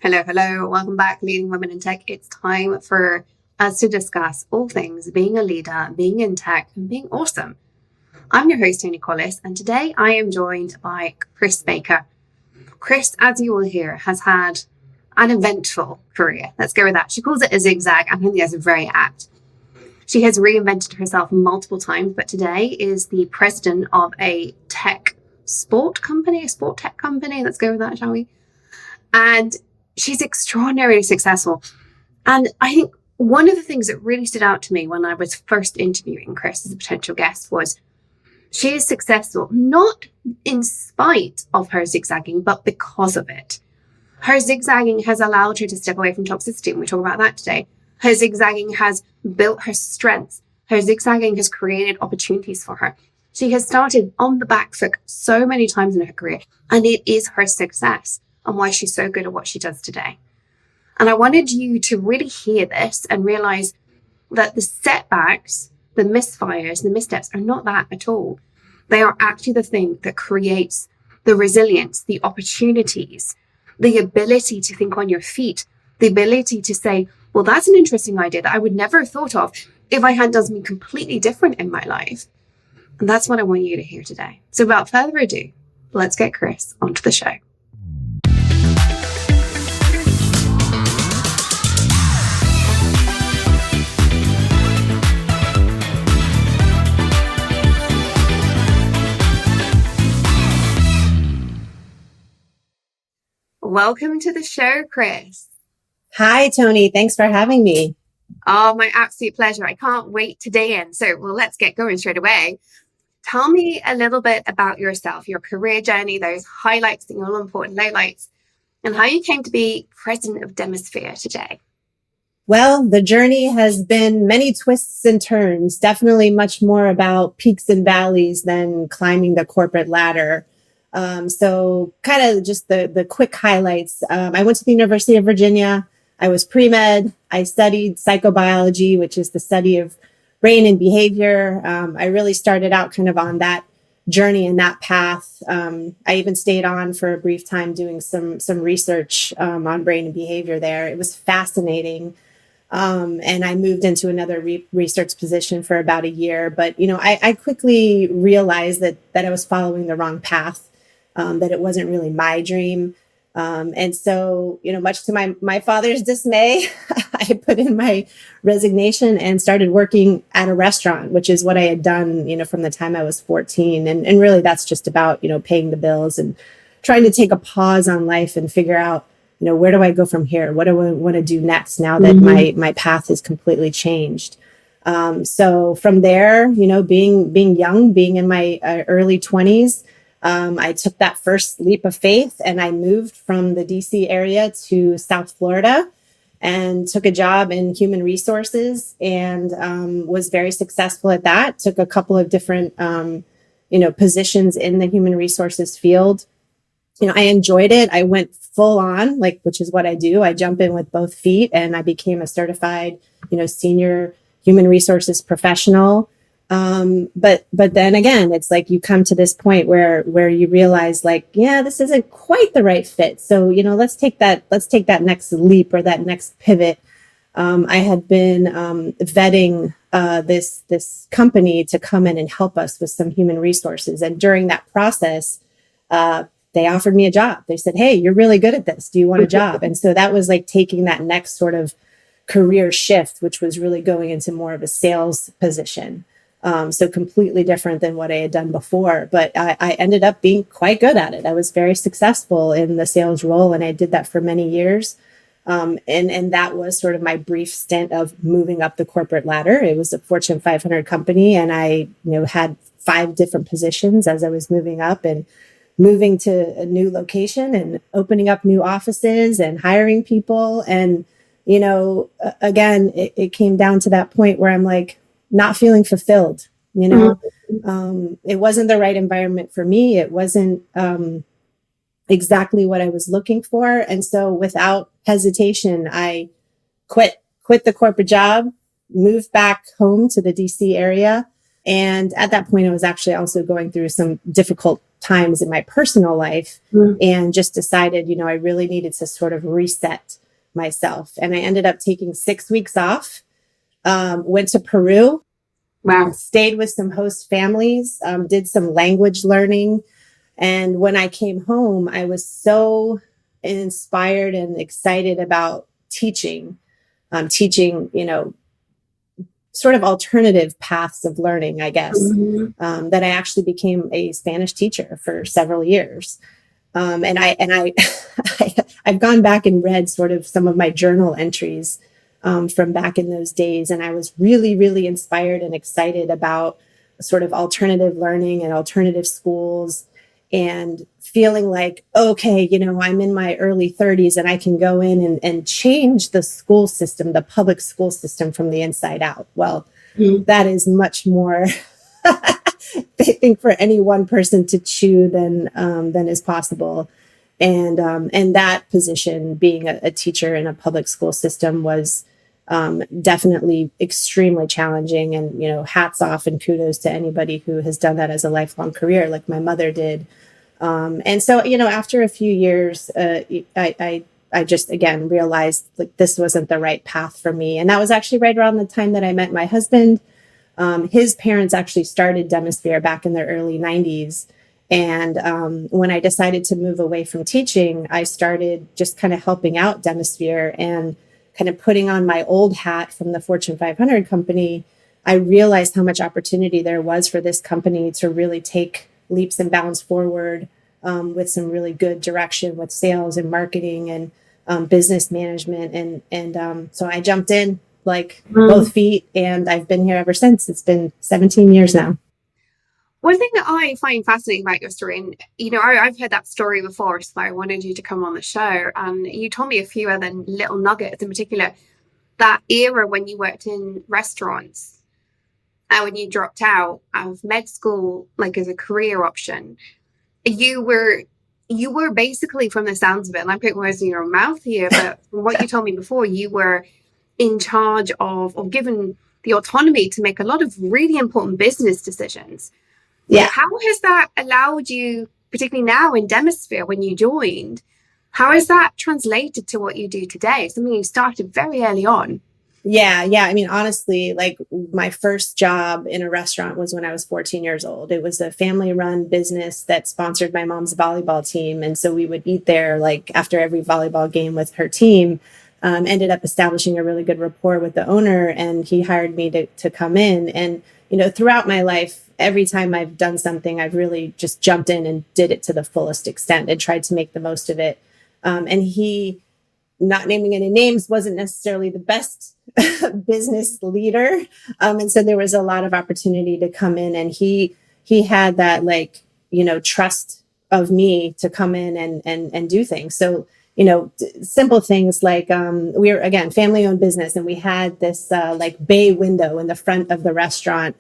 Hello, hello. Welcome back, Leading Women in Tech. It's time for us to discuss all things being a leader, being in tech, and being awesome. I'm your host, Toni Collis, and today I am joined by Kris Baker. Kris, as you will hear, has had an eventful career. Let's go with that. She calls it a zigzag, and I think that's very apt. She has reinvented herself multiple times, but today is the president of a sport tech company. Let's go with that, shall we? And she's extraordinarily successful. And I think one of the things that really stood out to me when I was first interviewing Kris as a potential guest was she is successful, not in spite of her zigzagging, but because of it. Her zigzagging has allowed her to step away from toxicity, and we talk about that today. Her zigzagging has built her strengths. Her zigzagging has created opportunities for her. She has started on the back foot so many times in her career, and it is her success and why she's so good at what she does today. And I wanted you to really hear this and realize that the setbacks, the misfires, the missteps are not that at all. They are actually the thing that creates the resilience, the opportunities, the ability to think on your feet, the ability to say, well, that's an interesting idea that I would never have thought of if I had done something completely different in my life. And that's what I want you to hear today. So without further ado, let's get Kris onto the show. Welcome to the show, Kris. Hi, Toni. Thanks for having me. Oh, my absolute pleasure. I can't wait to day in. So, let's get going straight away. Tell me a little bit about yourself, your career journey, those highlights, the all important lowlights, and how you came to be president of Demosphere today. Well, the journey has been many twists and turns, definitely much more about peaks and valleys than climbing the corporate ladder. So kind of just the quick highlights. I went to the University of Virginia. I was pre-med. I studied psychobiology, which is the study of brain and behavior. I really started out kind of on that journey and that path. I even stayed on for a brief time doing some research on brain and behavior there. It was fascinating. And I moved into another research position for about a year. But, I quickly realized that I was following the wrong path. That it wasn't really my dream. And so, much to my father's dismay, I put in my resignation and started working at a restaurant, which is what I had done, from the time I was 14. And really that's just about, paying the bills and trying to take a pause on life and figure out, where do I go from here? What do I want to do next now that my path has completely changed? So from there, being young, being in my early 20s, I took that first leap of faith and I moved from the DC area to South Florida and took a job in human resources and was very successful at that. Took a couple of different, positions in the human resources field. I enjoyed it. I went full on, which is what I do. I jump in with both feet and I became a certified, senior human resources professional. But then again, it's like you come to this point where you realize this isn't quite the right fit. So, let's take that next leap or that next pivot. I had been, vetting, this company to come in and help us with some human resources. And during that process, they offered me a job. They said, "Hey, you're really good at this. Do you want a job?" And so that was like taking that next sort of career shift, which was really going into more of a sales position. So completely different than what I had done before, but I ended up being quite good at it. I was very successful in the sales role and I did that for many years. And that was sort of my brief stint of moving up the corporate ladder. It was a Fortune 500 company and I, had 5 different positions as I was moving up and moving to a new location and opening up new offices and hiring people. And, again, it came down to that point where I'm like, not feeling fulfilled, it wasn't the right environment for me. It wasn't exactly what I was looking for. And so without hesitation, I quit the corporate job, moved back home to the DC area. And at that point, I was actually also going through some difficult times in my personal life and just decided, I really needed to sort of reset myself. And I ended up taking 6 weeks off, went to Peru, stayed with some host families, did some language learning. And when I came home, I was so inspired and excited about teaching, sort of alternative paths of learning, I guess, that I actually became a Spanish teacher for several years. And I've gone back and read sort of some of my journal entries from back in those days. And I was really, really inspired and excited about sort of alternative learning and alternative schools, and feeling like, okay, I'm in my early 30s and I can go in and change the school system, the public school system from the inside out. Well, that is much more, I think, for any one person to chew than is possible. And that position, being a teacher in a public school system, was definitely extremely challenging. And, hats off and kudos to anybody who has done that as a lifelong career, like my mother did. And so, after a few years, I just, again, realized like this wasn't the right path for me. And that was actually right around the time that I met my husband. His parents actually started Demosphere back in the early 90s. And when I decided to move away from teaching, I started just kind of helping out Demosphere and kind of putting on my old hat from the Fortune 500 company. I realized how much opportunity there was for this company to really take leaps and bounds forward with some really good direction with sales and marketing and business management. And so I jumped in like both feet, and I've been here ever since. It's been 17 years now. One thing that I find fascinating about your story, and I've heard that story before, so I wanted you to come on the show, and you told me a few other little nuggets, in particular that era when you worked in restaurants, and when you dropped out of med school, like as a career option. You were basically, from the sounds of it, and I'm putting words in your mouth here, but from what you told me before, you were in charge of, or given the autonomy to make a lot of really important business decisions. Yeah. How has that allowed you, particularly now in Demosphere when you joined, how has that translated to what you do today? Something you started very early on. Yeah. I mean, honestly, like my first job in a restaurant was when I was 14 years old. It was a family run business that sponsored my mom's volleyball team. And so we would eat there like after every volleyball game with her team. Ended up establishing a really good rapport with the owner, and he hired me to come in. And, throughout my life, every time I've done something, I've really just jumped in and did it to the fullest extent and tried to make the most of it. And he, not naming any names, wasn't necessarily the best business leader. And so there was a lot of opportunity to come in, and he had that trust of me to come in and do things. So, simple things like, we were, again, family owned business, and we had this bay window in the front of the restaurant.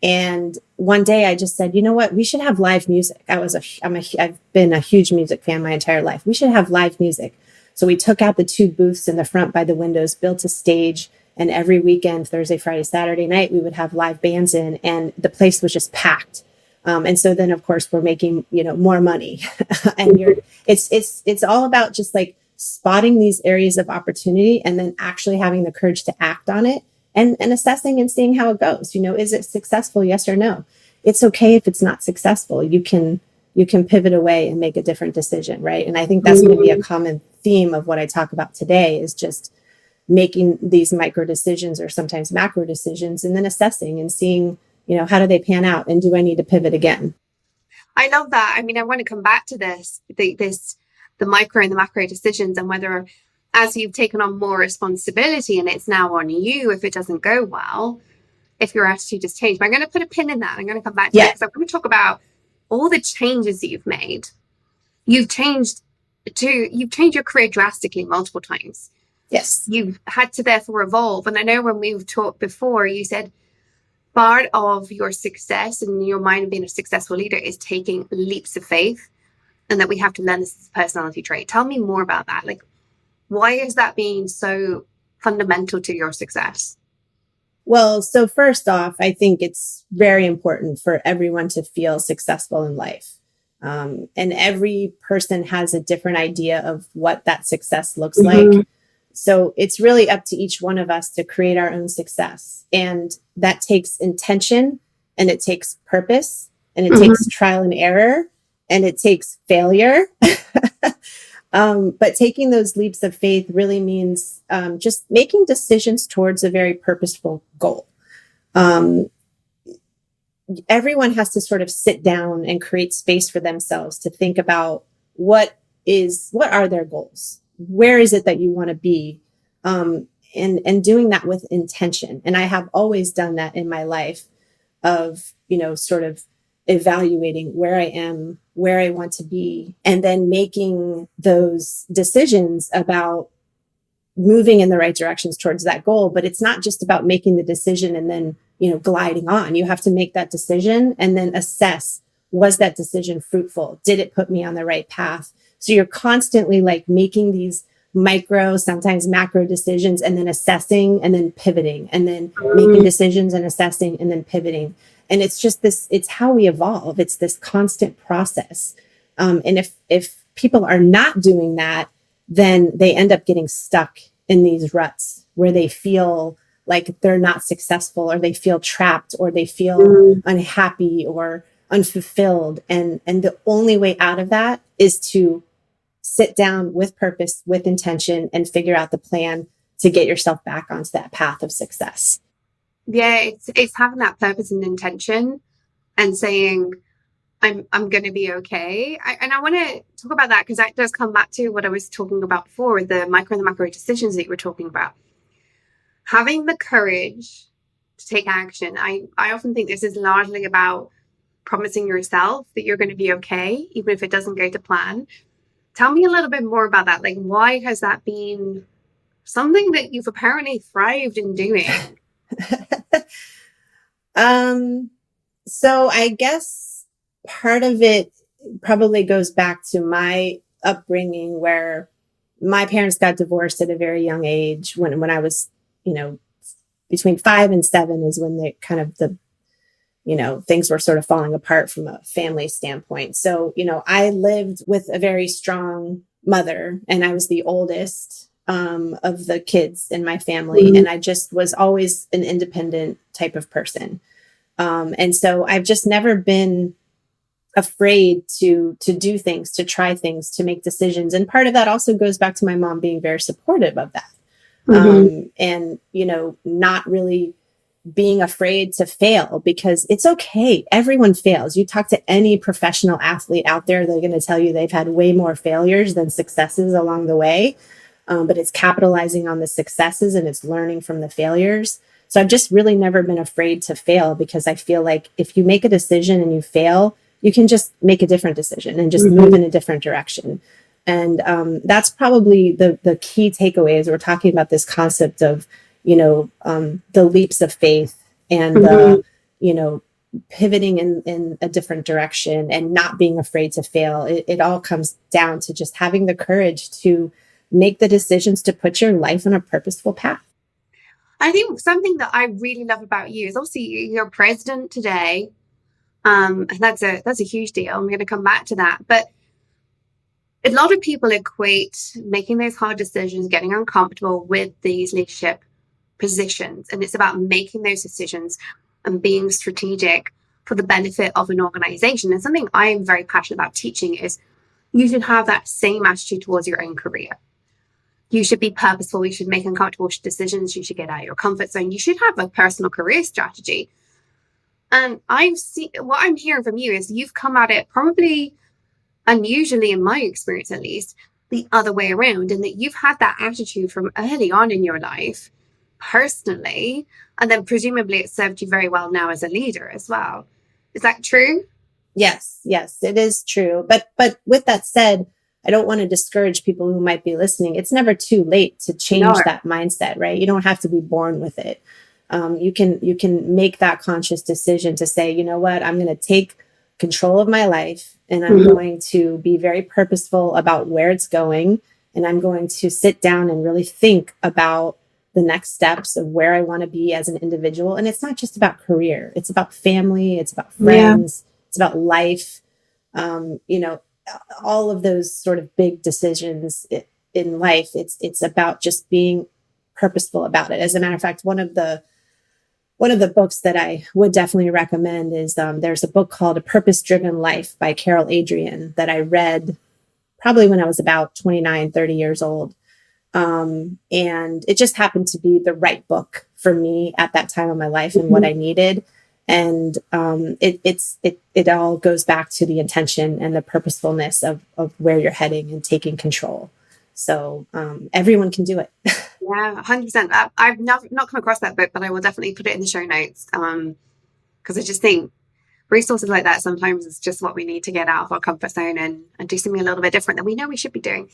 And one day I just said, you know what, we should have live music. I've been a huge music fan my entire life. We should have live music. So we took out the 2 booths in the front by the windows, built a stage, and every weekend, Thursday, Friday, Saturday night, we would have live bands in, and the place was just packed. And so then, of course, we're making, more money. And it's all about just like spotting these areas of opportunity and then actually having the courage to act on it and assessing and seeing how it goes. Is it successful? Yes or no? It's okay if it's not successful. You can pivot away and make a different decision, right? And I think that's going to be a common theme of what I talk about today, is just making these micro decisions or sometimes macro decisions, and then assessing and seeing, how do they pan out, and do I need to pivot again? I love that. I mean, I want to come back to the micro and the macro decisions, and whether, as you've taken on more responsibility and it's now on you, if it doesn't go well, if your attitude has changed. But I'm going to put a pin in that. I'm going to come back to it, because I'm going to talk about all the changes that you've made. You've changed your career drastically multiple times. Yes. You've had to therefore evolve. And I know when we've talked before, you said part of your success and your mind of being a successful leader is taking leaps of faith, and that we have to learn this as a personality trait. Tell me more about that. Like, why is that being so fundamental to your success? Well, so first off, I think it's very important for everyone to feel successful in life. And every person has a different idea of what that success looks like. So it's really up to each one of us to create our own success. And that takes intention, and it takes purpose, and it takes trial and error, and it takes failure. But taking those leaps of faith really means just making decisions towards a very purposeful goal. Everyone has to sort of sit down and create space for themselves to think about what are their goals? Where is it that you want to be? And doing that with intention. And I have always done that in my life of, sort of evaluating where I am, where I want to be, and then making those decisions about moving in the right directions towards that goal. But it's not just about making the decision and then, gliding on. You have to make that decision and then assess, was that decision fruitful? Did it put me on the right path? So you're constantly like making these micro, sometimes macro decisions, and then assessing and then pivoting, and then making decisions and assessing and then pivoting. And it's just it's how we evolve. It's this constant process. And if people are not doing that, then they end up getting stuck in these ruts where they feel like they're not successful, or they feel trapped, or they feel unhappy or unfulfilled. And the only way out of that is to sit down with purpose, with intention, and figure out the plan to get yourself back onto that path of success. Yeah, it's having that purpose and intention and saying, I'm going to be okay. And I want to talk about that because that does come back to what I was talking about before, the micro and the macro decisions that you were talking about. Having the courage to take action. I often think this is largely about promising yourself that you're going to be okay, even if it doesn't go to plan. Tell me a little bit more about that. Like, why has that been something that you've apparently thrived in doing? So I guess part of it probably goes back to my upbringing, where my parents got divorced at a very young age. When I was, between 5 and 7 is when things were sort of falling apart from a family standpoint. So, I lived with a very strong mother, and I was the oldest of the kids in my family. And I just was always an independent type of person. And so I've just never been afraid to do things, to try things, to make decisions. And part of that also goes back to my mom being very supportive of that. And, not really being afraid to fail, because it's okay. Everyone fails. You talk to any professional athlete out there, they're going to tell you they've had way more failures than successes along the way. But it's capitalizing on the successes, and it's learning from the failures. So I've just really never been afraid to fail, because I feel like if you make a decision and you fail, you can just make a different decision and just move in a different direction. And that's probably the key takeaways. We're talking about this concept of, the leaps of faith and the, pivoting in a different direction and not being afraid to fail. It all comes down to just having the courage to make the decisions to put your life on a purposeful path. I think something that I really love about you is obviously you're president today. And that's a huge deal. I'm going to come back to that. But a lot of people equate making those hard decisions, getting uncomfortable with these leadership positions. And it's about making those decisions and being strategic for the benefit of an organization. And something I am very passionate about teaching is you should have that same attitude towards your own career. You should be purposeful. You should make uncomfortable decisions. You should get out of your comfort zone. You should have a personal career strategy. And what I'm hearing from you is you've come at it probably unusually, in my experience at least, the other way around, and that you've had that attitude from early on in your life personally, and then presumably it served you very well now as a leader as well. Is that true? Yes, it is true. But with that said, I don't want to discourage people who might be listening. It's never too late to change that mindset, right? You don't have to be born with it. You can make that conscious decision to say, you know what, I'm going to take control of my life, and I'm going to be very purposeful about where it's going. And I'm going to sit down and really think about the next steps of where I want to be as an individual. And it's not just about career. It's about family. It's about friends. It's about life. you know, all of those sort of big decisions in life. It's about just being purposeful about it. As a matter of fact, one of the books that I would definitely recommend is there's a book called A Purpose-Driven Life by Carol Adrian that I read probably when I was about 29, 30 years old. And it just happened to be the right book for me at that time of my life and what I needed. And it all goes back to the intention and the purposefulness of where you're heading and taking control. So everyone can do it. Yeah, 100%. I've not come across that book, but I will definitely put it in the show notes. Because I just think resources like that sometimes is just what we need to get out of our comfort zone and do something a little bit different that we know we should be doing.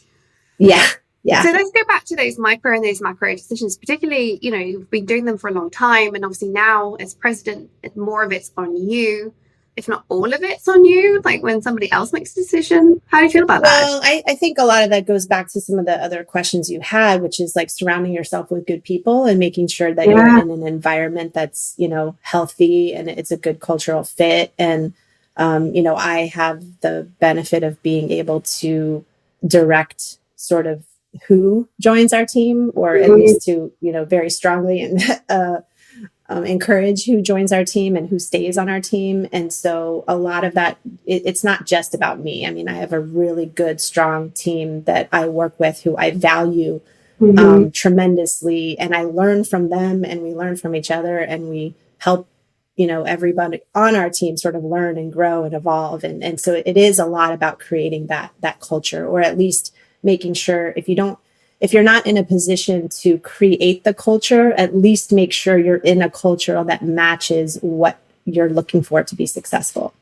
Yeah. Yeah. So let's go back to those micro and those macro decisions, particularly, you know, you've been doing them for a long time. And obviously now as president, more of it's on you, if not all of it's on you. Like when somebody else makes a decision, how do you feel about that? Well, I think a lot of that goes back to some of the other questions you had, which is like surrounding yourself with good people and making sure that you're in an environment that's, you know, healthy and it's a good cultural fit. And, you know, I have the benefit of being able to direct sort of who joins our team, or at least to, you know, very strongly and encourage who joins our team and who stays on our team. And so a lot of that, it's not just about me. I mean, I have a really good, strong team that I work with who I value tremendously. And I learn from them and we learn from each other and we help, you know, everybody on our team sort of learn and grow and evolve. And so it is a lot about creating that culture, or at least making sure if you're not in a position to create the culture, at least make sure you're in a culture that matches what you're looking for to be successful.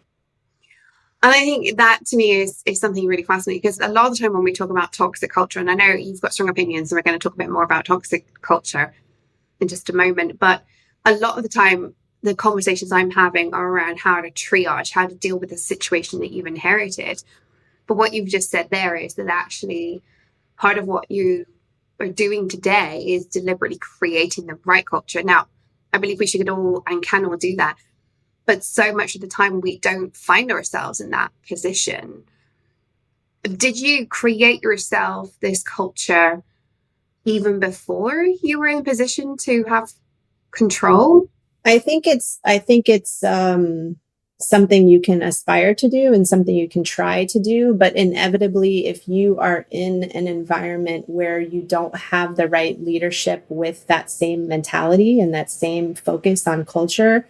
And I think that to me is something really fascinating, because a lot of the time when we talk about toxic culture, and I know you've got strong opinions, and we're going to talk a bit more about toxic culture in just a moment, but a lot of the time the conversations I'm having are around how to triage, how to deal with the situation that you've inherited. But what you've just said there is that actually part of what you are doing today is deliberately creating the right culture. Now, I believe we should all and can all do that. But so much of the time we don't find ourselves in that position. Did you create yourself this culture even before you were in a position to have control? I think it's something you can aspire to do and something you can try to do. But inevitably, if you are in an environment where you don't have the right leadership with that same mentality and that same focus on culture,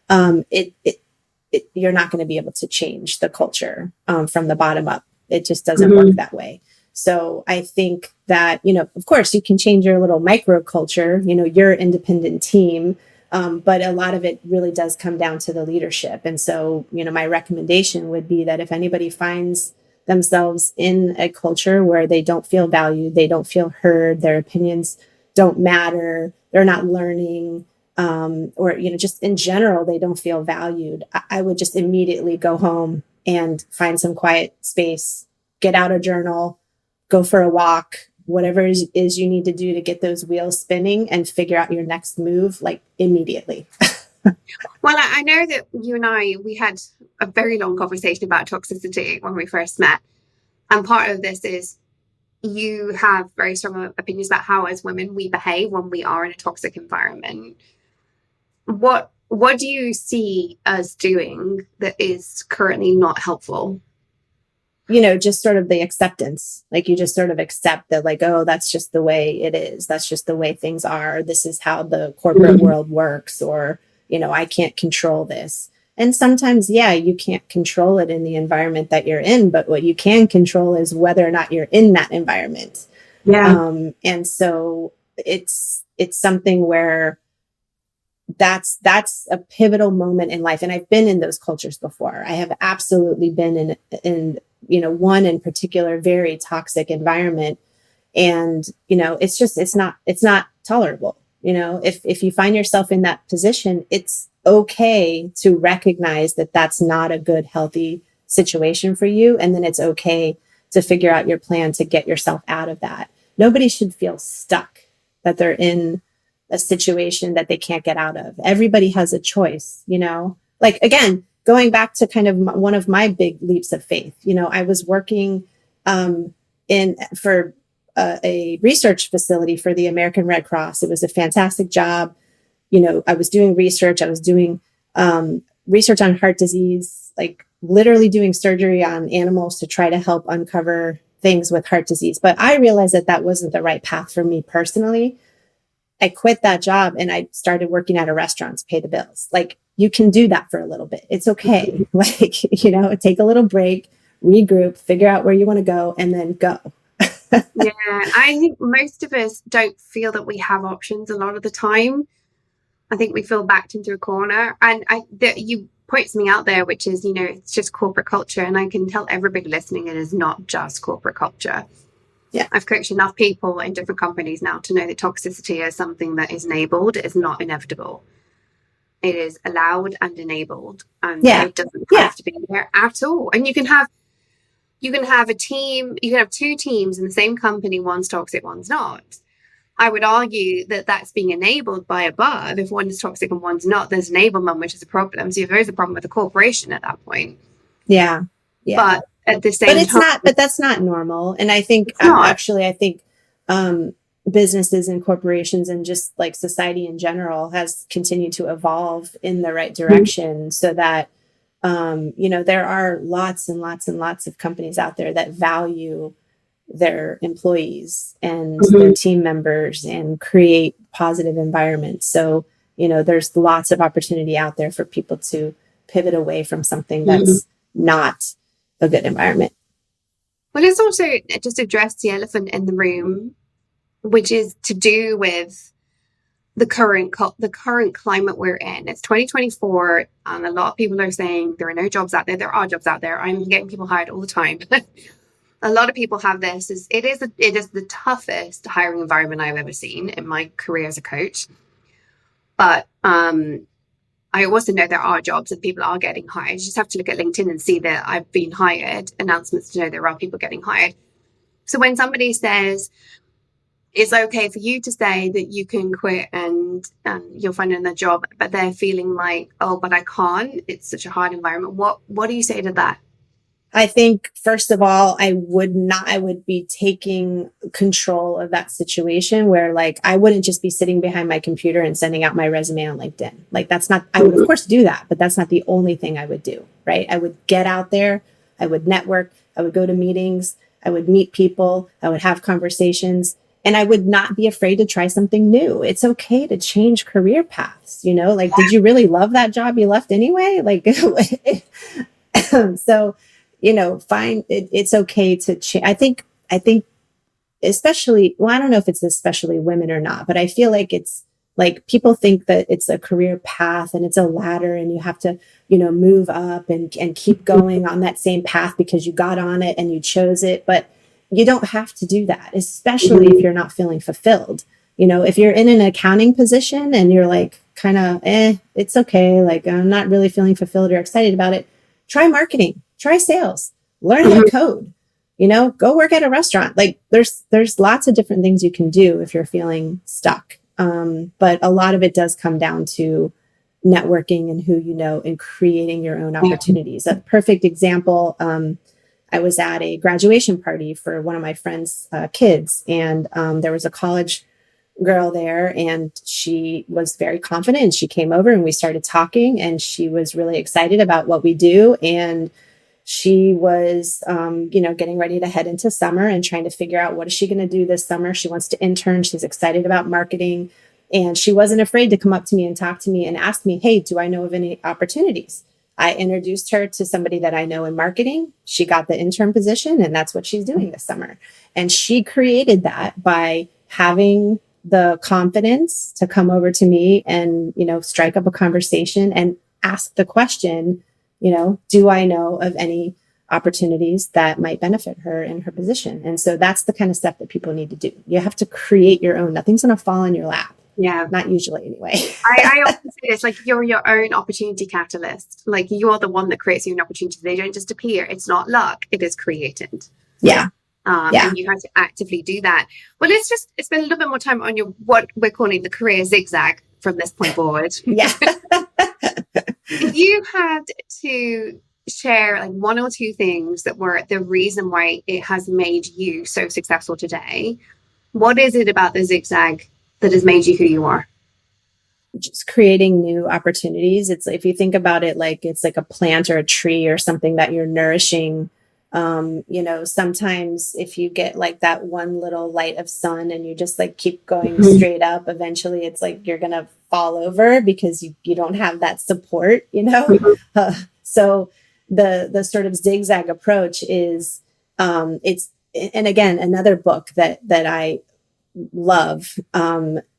you're not going to be able to change the culture from the bottom up. It just doesn't work that way. So I think that, you know, of course, you can change your little micro culture, you know, your independent team. But a lot of it really does come down to the leadership. And so, you know, my recommendation would be that if anybody finds themselves in a culture where they don't feel valued, they don't feel heard, their opinions don't matter, they're not learning, or, you know, just in general, they don't feel valued, I would just immediately go home and find some quiet space, get out a journal, go for a walk, whatever is you need to do to get those wheels spinning and figure out your next move, like immediately. Well, I know that you and we had a very long conversation about toxicity when we first met. And part of this is you have very strong opinions about how as women we behave when we are in a toxic environment. What do you see us doing that is currently not helpful? You know, just sort of the acceptance, like you just sort of accept that, like, oh, that's just the way it is. That's just the way things are. This is how the corporate world works, or, you know, I can't control this. And sometimes, yeah, you can't control it in the environment that you're in, but what you can control is whether or not you're in that environment. Yeah. And so it's something where that's a pivotal moment in life. And I've been in those cultures before. I have absolutely been in, you know, one in particular, very toxic environment. And, you know, it's not tolerable. You know, if you find yourself in that position, it's okay to recognize that that's not a good, healthy situation for you. And then it's okay to figure out your plan to get yourself out of that. Nobody should feel stuck that they're in a situation that they can't get out of. Everybody has a choice, you know, like, again, going back to kind of one of my big leaps of faith, I was working for a research facility for the American Red Cross. It was a fantastic job. I was doing research. I was doing research on heart disease, like literally doing surgery on animals to try to help uncover things with heart disease. But I realized that wasn't the right path for me personally. I quit that job and I started working at a restaurant to pay the bills. Like, you can do that for a little bit. It's okay. Like, take a little break, regroup, figure out where you want to go, and then go. Yeah, I think most of us don't feel that we have options a lot of the time. I think we feel backed into a corner. And you point something out there, which is, it's just corporate culture. And I can tell everybody listening, it is not just corporate culture. Yeah. I've coached enough people in different companies now to know that toxicity is something that is enabled. It is not inevitable. It is allowed and enabled. And it doesn't have to be there at all. And you can have a team, you can have two teams in the same company, one's toxic, one's not. I would argue that that's being enabled by above. If one is toxic and one's not, there's enablement, which is a problem. So there is a problem with the corporation at that point. Yeah. But at the same time, but that's not normal. And I think businesses and corporations and just like society in general has continued to evolve in the right direction, so that there are lots and lots and lots of companies out there that value their employees and their team members and create positive environments. So, there's lots of opportunity out there for people to pivot away from something that's not a good environment. Well, let's also just address the elephant in the room, which is to do with the current climate we're in. It's 2024, and a lot of people are saying there are no jobs out there. There are jobs out there. I'm getting people hired all the time. A lot of people have this. It is the toughest hiring environment I've ever seen in my career as a coach. But I also know there are jobs and people are getting hired. You just have to look at LinkedIn and see that I've been hired, announcements to know there are people getting hired. So when somebody says it's okay for you to say that you can quit and you'll find another job, but they're feeling like, oh, but I can't, it's such a hard environment. What do you say to that? I think, first of all, I would be taking control of that situation where, like, I wouldn't just be sitting behind my computer and sending out my resume on LinkedIn. Like, that's not, I would of course do that, but that's not the only thing I would do, right? I would get out there, I would network, I would go to meetings, I would meet people, I would have conversations, and I would not be afraid to try something new. It's okay to change career paths, like, did you really love that job you left anyway? Like, so, fine. It's okay to change. I think especially, well, I don't know if it's especially women or not, but I feel like it's like people think that it's a career path and it's a ladder and you have to, move up and keep going on that same path because you got on it and you chose it. But you don't have to do that, especially if you're not feeling fulfilled. If you're in an accounting position and you're like, kind of, it's okay. Like, I'm not really feeling fulfilled or excited about it. Try marketing. Try sales, learn how to code, go work at a restaurant. Like there's lots of different things you can do if you're feeling stuck. But a lot of it does come down to networking and who you know and creating your own opportunities. A perfect example, I was at a graduation party for one of my friend's kids, and there was a college girl there, and she was very confident, and she came over and we started talking, and she was really excited about what we do. And she was, getting ready to head into summer and trying to figure out what is she going to do this summer. She wants to intern. She's excited about marketing. And she wasn't afraid to come up to me and talk to me and ask me, hey, do I know of any opportunities? I introduced her to somebody that I know in marketing. She got the intern position, and that's what she's doing this summer. And she created that by having the confidence to come over to me and, strike up a conversation and ask the question, do I know of any opportunities that might benefit her in her position? And so that's the kind of stuff that people need to do. You have to create your own. Nothing's going to fall in your lap. Yeah. Not usually anyway. I often say this, like, you're your own opportunity catalyst. Like, you are the one that creates your own opportunity. They don't just appear. It's not luck. It is created. Yeah. And you have to actively do that. Well, let's spend a little bit more time on what we're calling the career zigzag from this point forward. Yeah. If you had to share like one or two things that were the reason why it has made you so successful today, what is it about the zigzag that has made you who you are? Just creating new opportunities. It's if you think about it like it's like a plant or a tree or something that you're nourishing. Sometimes if you get like that one little light of sun and you just like keep going straight up, eventually it's like you're gonna fall over because you don't have that support, so the sort of zigzag approach is it's and again another book that I love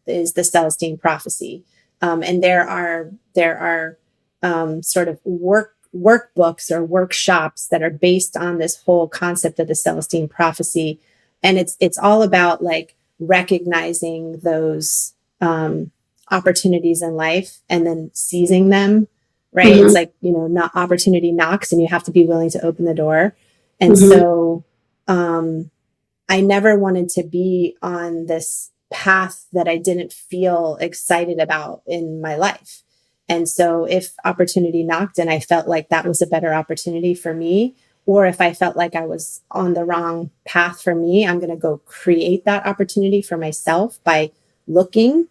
is the Celestine Prophecy. And there are sort of workbooks or workshops that are based on this whole concept of the Celestine Prophecy, and it's all about like recognizing those opportunities in life and then seizing them. Right? It's like not opportunity knocks, and you have to be willing to open the door. And so I never wanted to be on this path that I didn't feel excited about in my life. And so if opportunity knocked and I felt like that was a better opportunity for me, or if I felt like I was on the wrong path for me, I'm going to go create that opportunity for myself by looking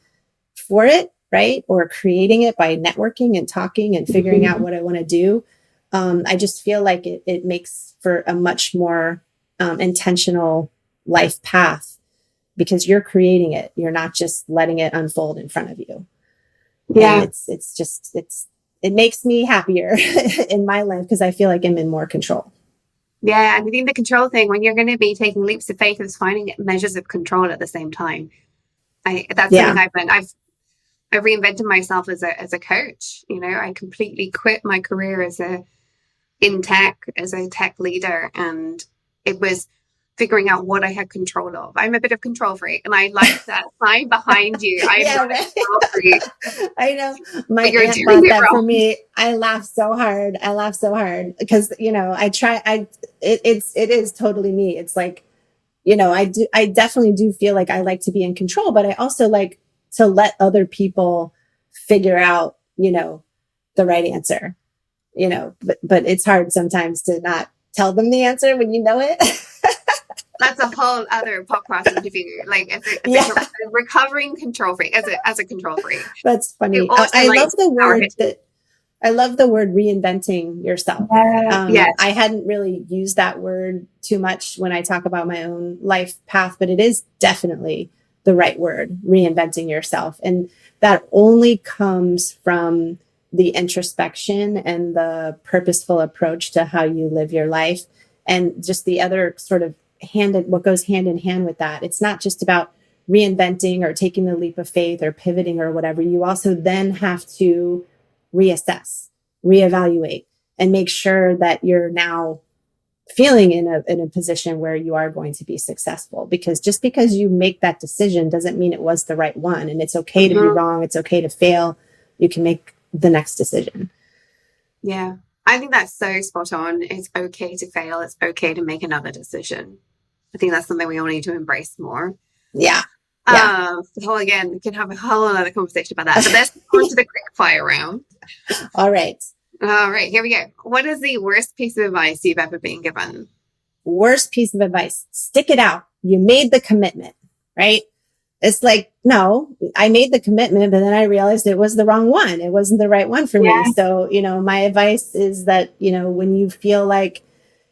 for it, right? Or creating it by networking and talking and figuring out what I want to do. I just feel like it makes for a much more intentional life path, because you're creating it. You're not just letting it unfold in front of you. Yeah. And it makes me happier in my life because I feel like I'm in more control. Yeah. And I think the control thing, when you're going to be taking leaps of faith, is finding measures of control at the same time. That's something I've learned. I've reinvented myself as a coach. I completely quit my career as a tech leader. And it was figuring out what I had control of. I'm a bit of control freak, and I like that sign behind you. I'm not a control freak. I know. My aunt bought that for me. I laugh so hard because it is totally me. It's like, I definitely do feel like I like to be in control, but I also like to let other people figure out, the right answer, but it's hard sometimes to not tell them the answer when you know it. That's a whole other podcast interview. Like as a recovering control freak, as a control freak. That's funny. I love the word I love the word reinventing yourself. I hadn't really used that word too much when I talk about my own life path, but it is definitely the right word, reinventing yourself. And that only comes from the introspection and the purposeful approach to how you live your life. And just the other sort of what goes hand in hand with that. It's not just about reinventing or taking the leap of faith or pivoting or whatever. You also then have to reassess, reevaluate, and make sure that you're now feeling in a position where you are going to be successful. Because just because you make that decision doesn't mean it was the right one. And it's okay to be wrong. It's okay to fail. You can make the next decision. Yeah. I think that's so spot on. It's okay to fail. It's okay to make another decision. I think that's something we all need to embrace more. Yeah. Again, we can have a whole other conversation about that. But let's go on to the quickfire round. All right, here we go. What is the worst piece of advice you've ever been given? Worst piece of advice. Stick it out. You made the commitment, right? It's like, no, I made the commitment, but then I realized it was the wrong one. It wasn't the right one for me. So, my advice is that, when you feel like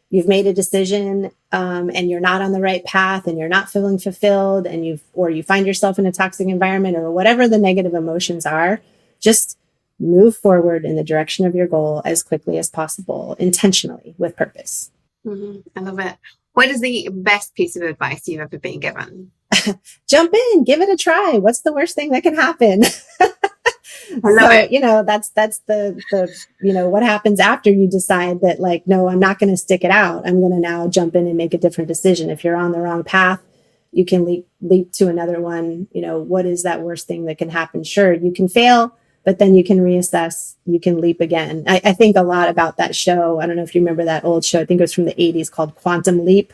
you've made a decision, and you're not on the right path and you're not feeling fulfilled and you find yourself in a toxic environment or whatever the negative emotions are, just move forward in the direction of your goal as quickly as possible, intentionally, with purpose. I love it. What is the best piece of advice you've ever been given? Jump in, give it a try. What's the worst thing that can happen? That's the what happens after you decide that, like, no, I'm not going to stick it out. I'm going to now jump in and make a different decision. If you're on the wrong path, you can leap to another one. What is that worst thing that can happen? Sure, you can fail, but then you can reassess, you can leap again. I think a lot about that show. I don't know if you remember that old show. I think it was from the 80s called Quantum Leap.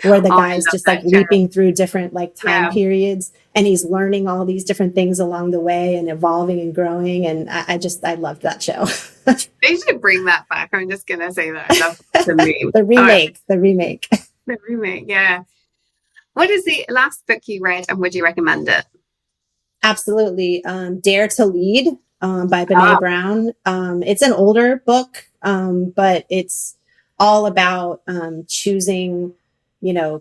where the Oh, I guy's love just like that show. leaping through different like time Yeah. periods, and he's learning all these different things along the way and evolving and growing. And I loved that show. They should bring that back. I'm just gonna say that. I love the meme. The remake, the remake. The remake, yeah. What is the last book you read and would you recommend it? Absolutely. Dare to Lead by Brene Oh, Brown. It's an older book, but it's all about choosing,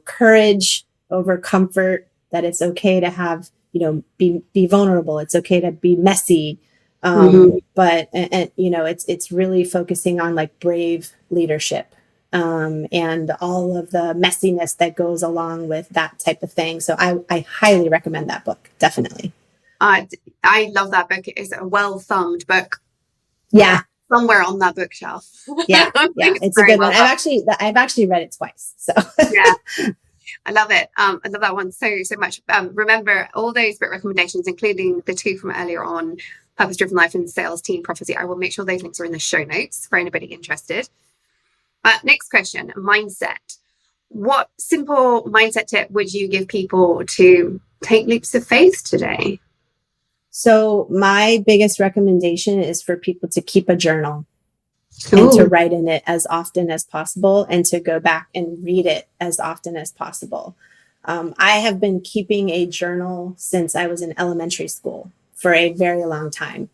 courage over comfort, that it's okay to have, be vulnerable. It's okay to be messy. But, it's really focusing on like brave leadership. And all of the messiness that goes along with that type of thing. So I highly recommend that book. Definitely. I love that book. It is a well-thumbed book. Yeah. Somewhere on that bookshelf. Yeah. Yeah. It's a good one. I've actually read it twice. So yeah. I love it. I love that one so much. Remember all those book recommendations, including the two from earlier on, Purpose Driven Life and Sales Team Prophecy. I will make sure those links are in the show notes for anybody interested. Next question, mindset. What simple mindset tip would you give people to take leaps of faith today? So my biggest recommendation is for people to keep a journal. Ooh. And to write in it as often as possible and to go back and read it as often as possible. I have been keeping a journal since I was in elementary school for a very long time.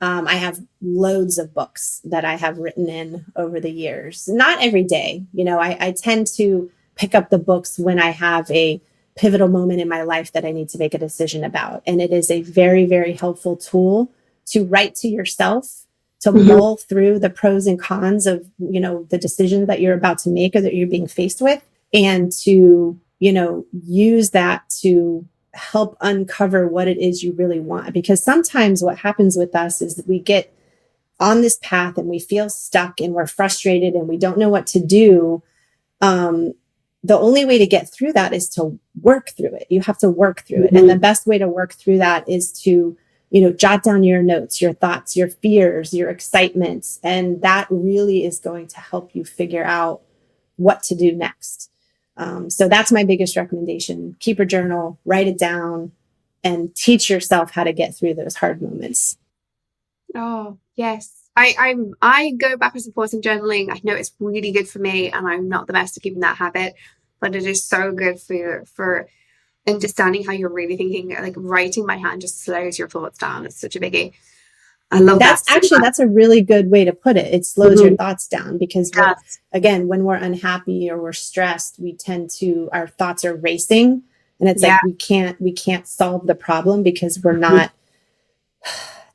I have loads of books that I have written in over the years. Not every day. I tend to pick up the books when I have a pivotal moment in my life that I need to make a decision about. And it is a very, very helpful tool to write to yourself, to mull through the pros and cons of, the decision that you're about to make or that you're being faced with, and to, use that to help uncover what it is you really want. Because sometimes what happens with us is that we get on this path and we feel stuck and we're frustrated and we don't know what to do. The only way to get through that is to work through it. You have to work through it. And the best way to work through that is to, jot down your notes, your thoughts, your fears, your excitements. And that really is going to help you figure out what to do next. So that's my biggest recommendation. Keep a journal, write it down, and teach yourself how to get through those hard moments. Oh, yes. I go backwards and forwards in journaling. I know it's really good for me, and I'm not the best at keeping that habit, but it is so good for understanding how you're really thinking. Like writing by hand just slows your thoughts down. It's such a biggie. I love that. That's a really good way to put it. It slows your thoughts down because again, when we're unhappy or we're stressed, our thoughts are racing, and it's like we can't solve the problem because we're not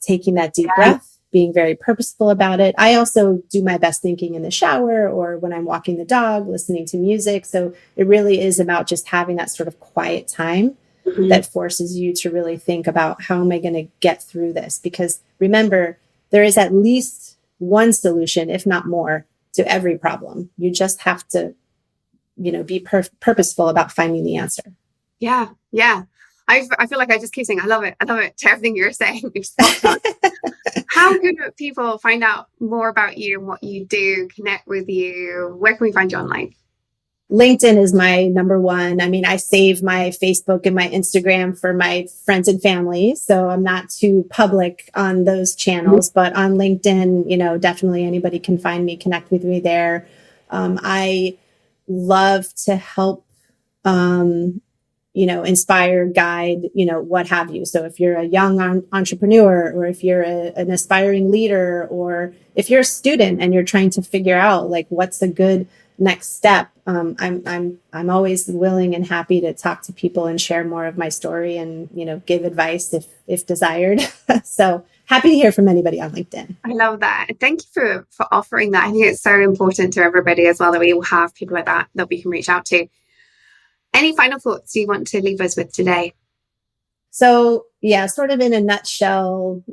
taking that deep breath, being very purposeful about it. I also do my best thinking in the shower or when I'm walking the dog, listening to music. So it really is about just having that sort of quiet time that forces you to really think about how am I going to get through this? Because remember, there is at least one solution, if not more, to every problem. You just have to, be purposeful about finding the answer. Yeah. Yeah. I feel like I just keep saying, I love it. I love it to everything you're saying. How can people find out more about you and what you do, connect with you? Where can we find you online? LinkedIn is my number one. I mean, I save my Facebook and my Instagram for my friends and family, so I'm not too public on those channels, but on LinkedIn, definitely anybody can find me, connect with me there. I love to help, inspire, guide, what have you. So if you're a young entrepreneur, or if you're an aspiring leader, or if you're a student and you're trying to figure out like what's a good next step, I'm always willing and happy to talk to people and share more of my story and, give advice if desired. So happy to hear from anybody on LinkedIn. I love that. Thank you for offering that. I think it's so important to everybody as well that we all have people like that we can reach out to. Any final thoughts you want to leave us with today? So yeah, sort of in a nutshell,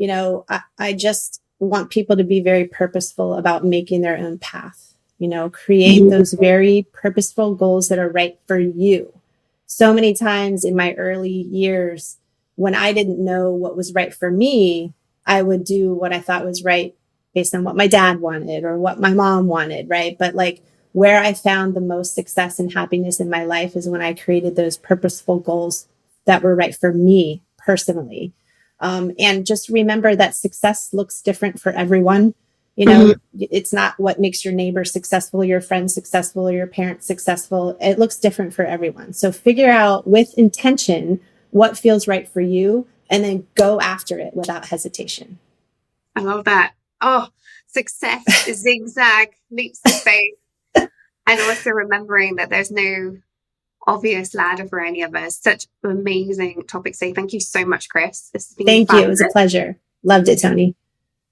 I just want people to be very purposeful about making their own path, create those very purposeful goals that are right for you. So many times in my early years, when I didn't know what was right for me, I would do what I thought was right based on what my dad wanted or what my mom wanted, right? But like where I found the most success and happiness in my life is when I created those purposeful goals that were right for me personally. And just remember that success looks different for everyone. It's not what makes your neighbor successful, your friend successful, or your parents successful. It looks different for everyone. So figure out with intention what feels right for you, and then go after it without hesitation. I love that. Oh, success is zigzag, leaps of faith. And also remembering that there's no obvious ladder for any of us. Such amazing topics today. Thank you so much, Kris. This has been Thank fun. you. It was a pleasure. Loved it, Toni.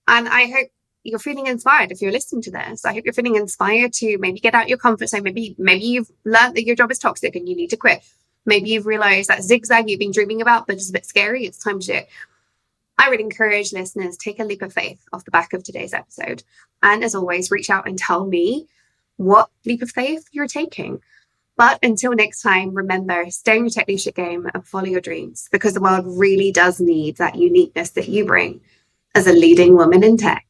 And I hope you're feeling inspired if you're listening to this. I hope you're feeling inspired to maybe get out your comfort zone. Maybe you've learned that your job is toxic and you need to quit. Maybe you've realized that zigzag you've been dreaming about, but it's a bit scary. It's time to do it. I would encourage listeners, take a leap of faith off the back of today's episode. And as always, reach out and tell me what leap of faith you're taking. But until next time, remember, stay in your tech leadership game and follow your dreams, because the world really does need that uniqueness that you bring as a leading woman in tech.